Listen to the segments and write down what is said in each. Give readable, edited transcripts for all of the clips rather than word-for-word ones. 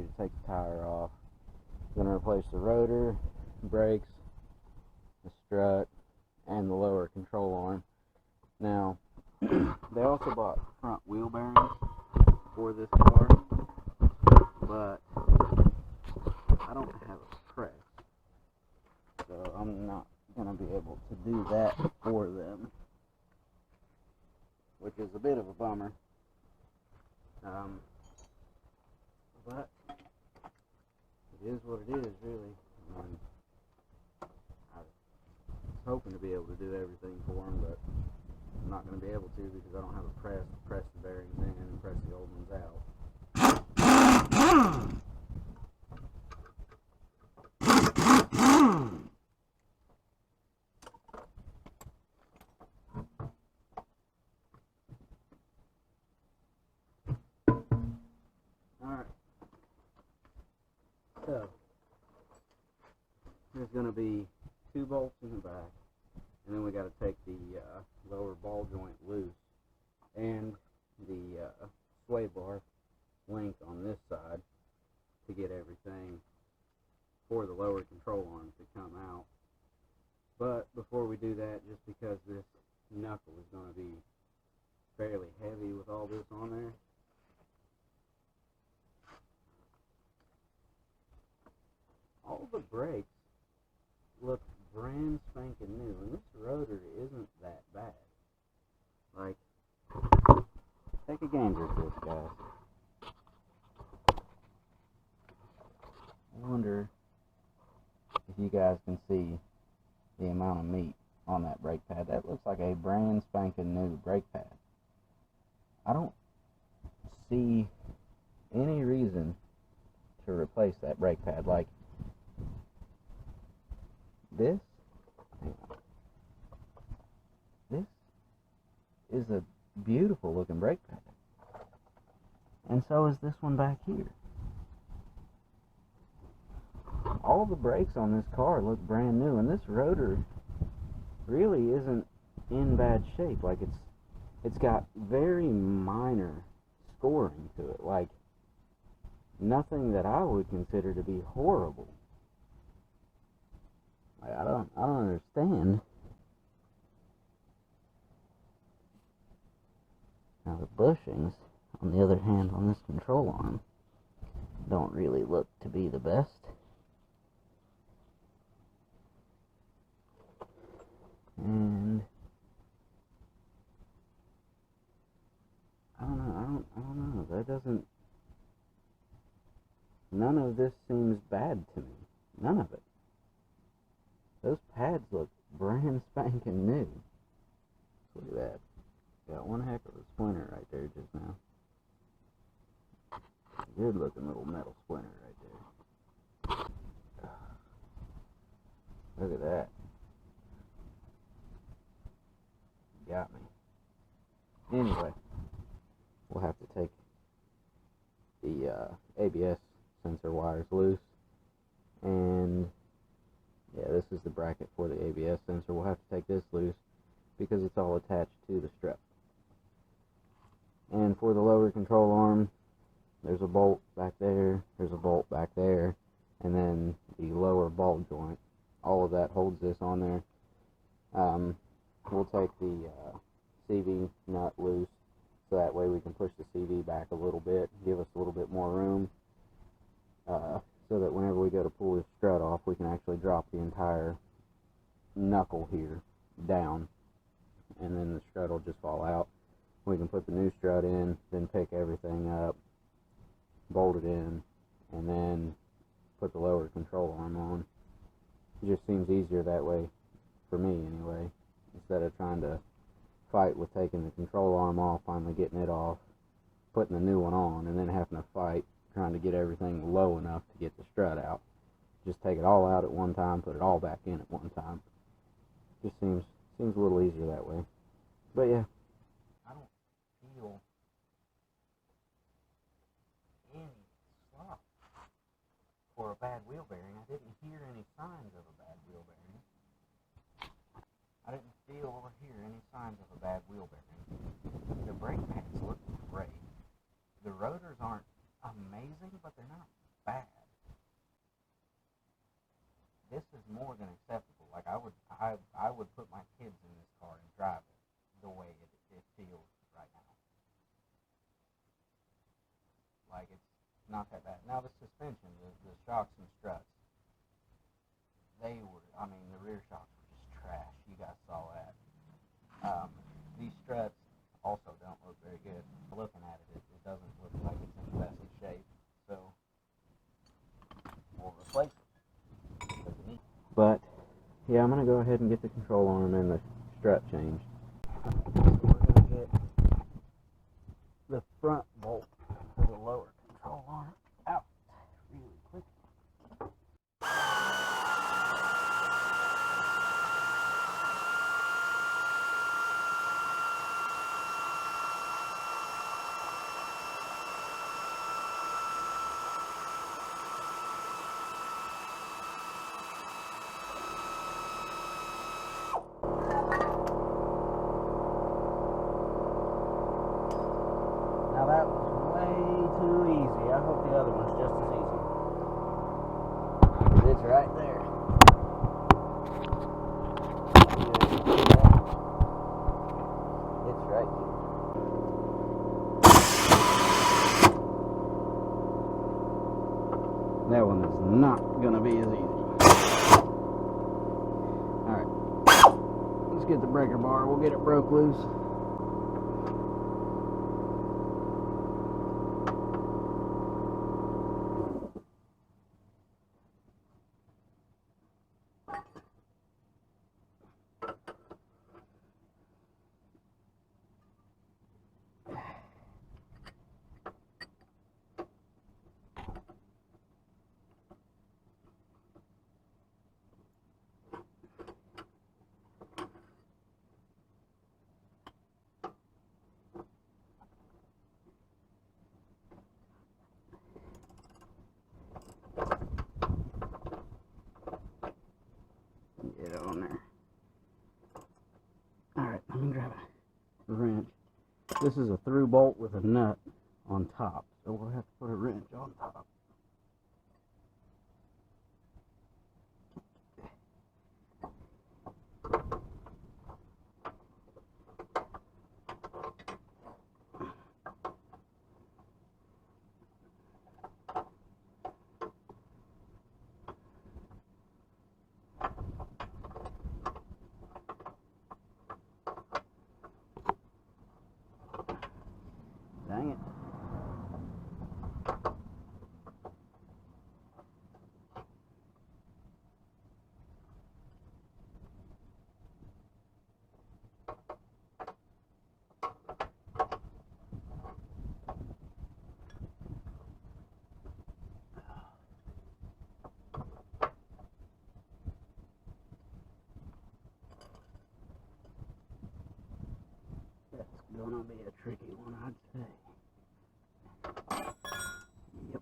to take the tire off. I'm going to replace the rotor, brakes, the strut, and the lower control arm. Now, they also bought front wheel bearings for this car, but I don't have a press, so I'm not going to be able to do that for them, which is a bit of a bummer. But it is what it is, really. I was hoping to be able to do everything for them, but I'm not going to be able to because I don't have a press to press the bearings in and press the old ones out. Alright, so there's going to be 2 bolts in the back, and then we got to take the lower ball joint loose and the sway bar link on this side to get everything for the lower control arm to come out. But before we do that, just because this knuckle is going to be fairly heavy with all this on there, all the brakes look brand spanking new, and this rotor isn't that bad. Like, take a gander at this, guys. I wonder if you guys can see the amount of meat on that brake pad. That looks like a brand spanking new brake pad. I don't see any reason to replace that brake pad. Like, this is a beautiful looking brake pad, and so is this one back here. All the brakes on this car look brand new, and this rotor really isn't in bad shape. Like, it's got very minor scoring to it, like nothing that I would consider to be horrible. I don't understand. Now the bushings, on the other hand, on this control arm, don't really look to be the best. And I don't know. That doesn't. None of this seems bad to me. None of it. Those pads look brand spanking new. Look at that. Got one heck of a splinter right there just now. Good looking little metal splinter right there. Look at that. Got me. Anyway, we'll have to take the ABS sensor wires loose, and yeah, this is the bracket for the ABS sensor. We'll have to take this loose because it's all attached to the strut. And for the lower control arm, there's a bolt back there, there's a bolt back there, and then the lower ball joint. All of that holds this on there. We'll take the CV nut loose, so that way we can push the CV back a little bit, give us a little bit more room, so that whenever we go to pull this strut off, we can actually drop the entire knuckle here down, and then the strut will just fall out. We can put the new strut in, then pick everything up, bolt it in, and then put the lower control arm on. It just seems easier that way, for me anyway, instead of trying to fight with taking the control arm off, finally getting it off, putting the new one on, and then having to fight trying to get everything low enough to get the strut out. Just take it all out at one time, put it all back in at one time. Just seems a little easier that way. But yeah, I don't feel any slop for a bad wheel bearing. I didn't hear any signs of a bad wheel bearing. I didn't feel or hear any signs of a bad wheel bearing. The brake pads look great. The rotors aren't amazing, but they're not bad. This is more than acceptable. Like I would put my kids in this car and drive it the way it feels right now. Like it's not that bad. Now the suspension, the shocks and struts, they were, I mean, the rear shocks were just trash. You guys saw that. These struts also don't look very good. Looking at it, it doesn't look like it's in the best of shape. So we'll replace it. But yeah, I'm gonna go ahead and get the control arm and the strut changed. We're gonna get the front bolt for the lower control arm out really quick. Now that was way too easy. I hope the other one's just as easy. It's right there. It's right here. That one is not gonna be as easy. Alright. Let's get the breaker bar. We'll get it broke loose. Get it on there. Alright, let me grab a wrench. This is a through bolt with a nut on top, so we'll have to put a wrench on top. Dang it. That's gonna be a tricky one, I'd say. Yep.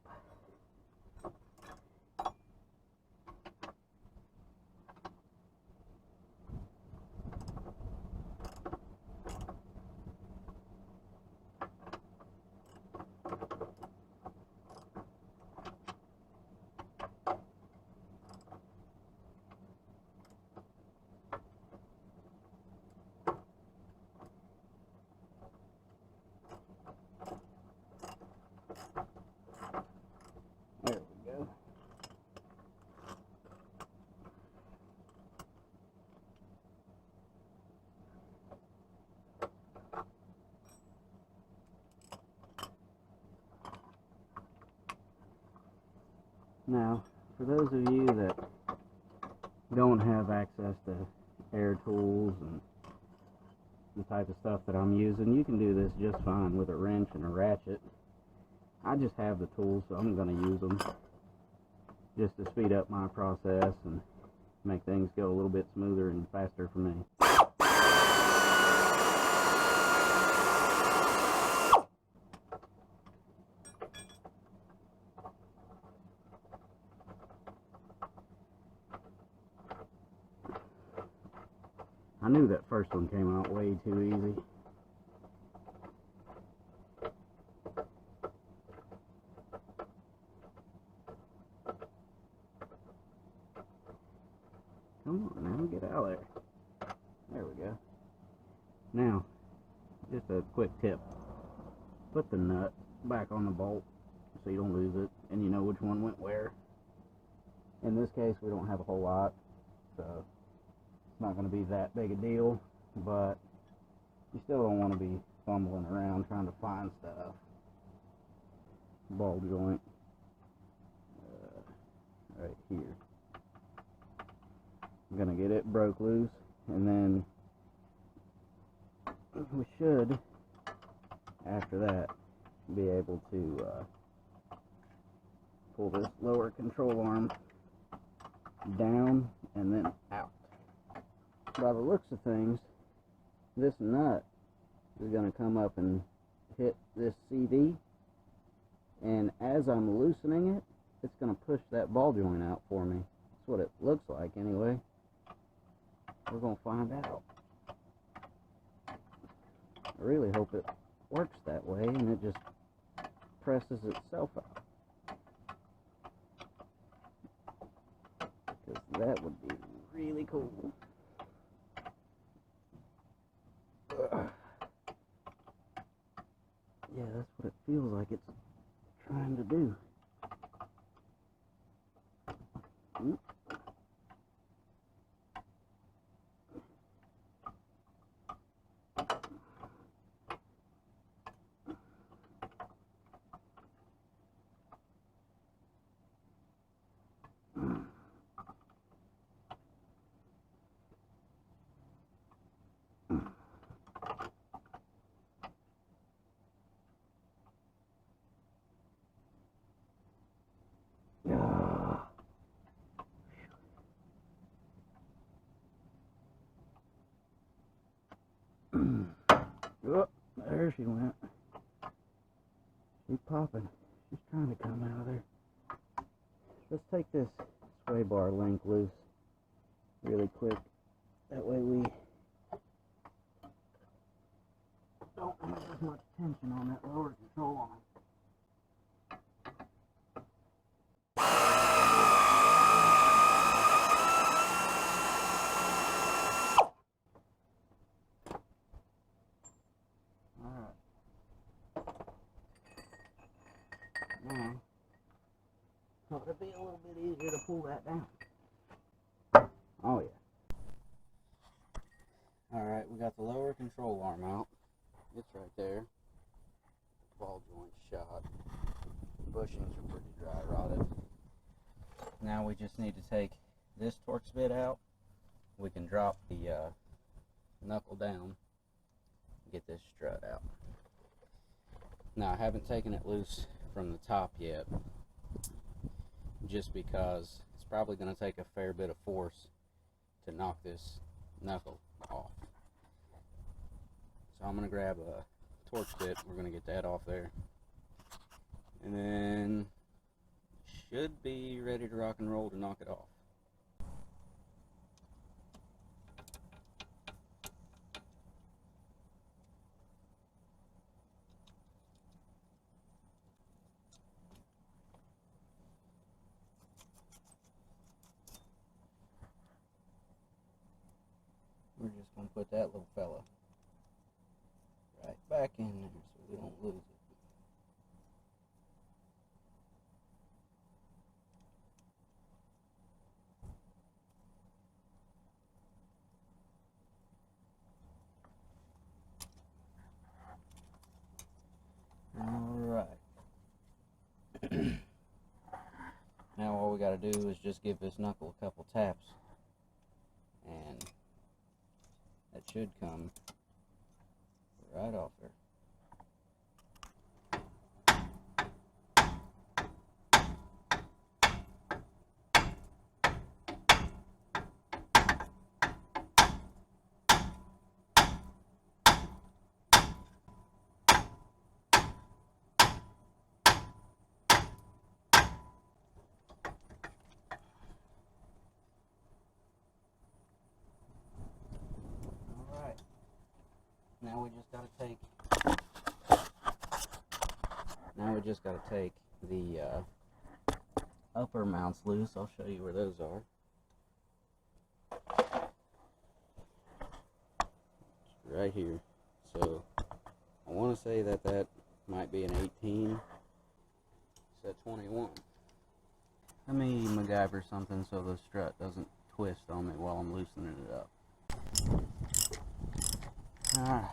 There we go. Now, for those of you that don't have access to air tools and the type of stuff that I'm using, you can do this just fine with a wrench and a ratchet. I just have the tools, so I'm going to use them just to speed up my process and make things go a little bit smoother and faster for me. I knew that first one came out way too easy. Come on now, get out of there. There we go. Now, just a quick tip. Put the nut back on the bolt so you don't lose it and you know which one went where. In this case, we don't have a whole lot, so it's not going to be that big a deal, but you still don't want to be fumbling around trying to find stuff. Ball joint right here. I'm going to get it broke loose, and then we should, after that, be able to pull this lower control arm down and then out. By the looks of things, this nut is going to come up and hit this CV, and as I'm loosening it, it's going to push that ball joint out for me. That's what it looks like anyway. We're going to find out. I really hope it works that way and it just presses itself out, because that would be really cool. Yeah, that's what it feels like it's trying to do. Oh, there she went. She's popping. She's trying to come out of there. Let's take this sway bar link loose really quick. That way we don't have as much tension on that lower control arm. Now, thought it'd be a little bit easier to pull that down. Oh yeah. Alright, we got the lower control arm out. It's right there. Ball joint shot. Bushings are pretty dry rotted. Now we just need to take this Torx bit out. We can drop the knuckle down and get this strut out. Now I haven't taken it loose from the top yet, just because it's probably going to take a fair bit of force to knock this knuckle off. So I'm going to grab a Torx bit. We're going to get that off there, and then should be ready to rock and roll to knock it off. We're just going to put that little fella right back in there so we don't lose it. Alright. Now all we got to do is just give this knuckle a couple taps, and that should come right off there. Now we just got to take the upper mounts loose. I'll show you where those are. Right here. So I want to say that that might be an 18. It's at 21. Let me MacGyver something so the strut doesn't twist on me while I'm loosening it up. Alright.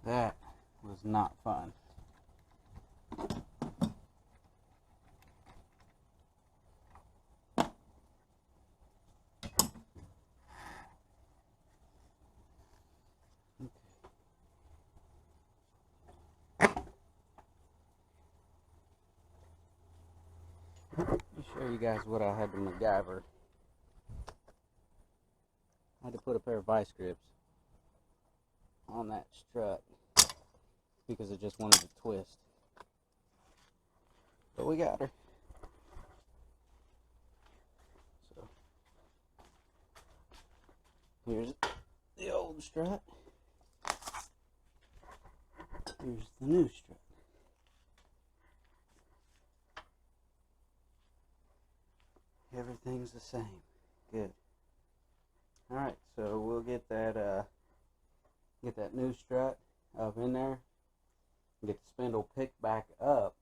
That was not fun. Let me show you guys what I had to MacGyver. I had to put a pair of vice grips on that strut because it just wanted to twist. But we got her. So here's the old strut. Here's the new strut. Everything's the same. Good. Alright, so we'll get that new strut up in there, get the spindle picked back up,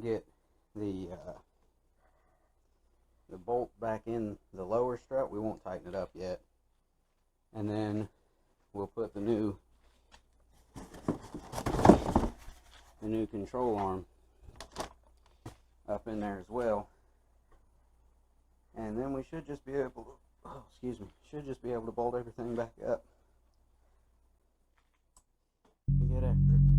get the bolt back in the lower strut. We won't tighten it up yet, and then we'll put the new control arm up in there as well, and then we should just be able to bolt everything back up and get after it.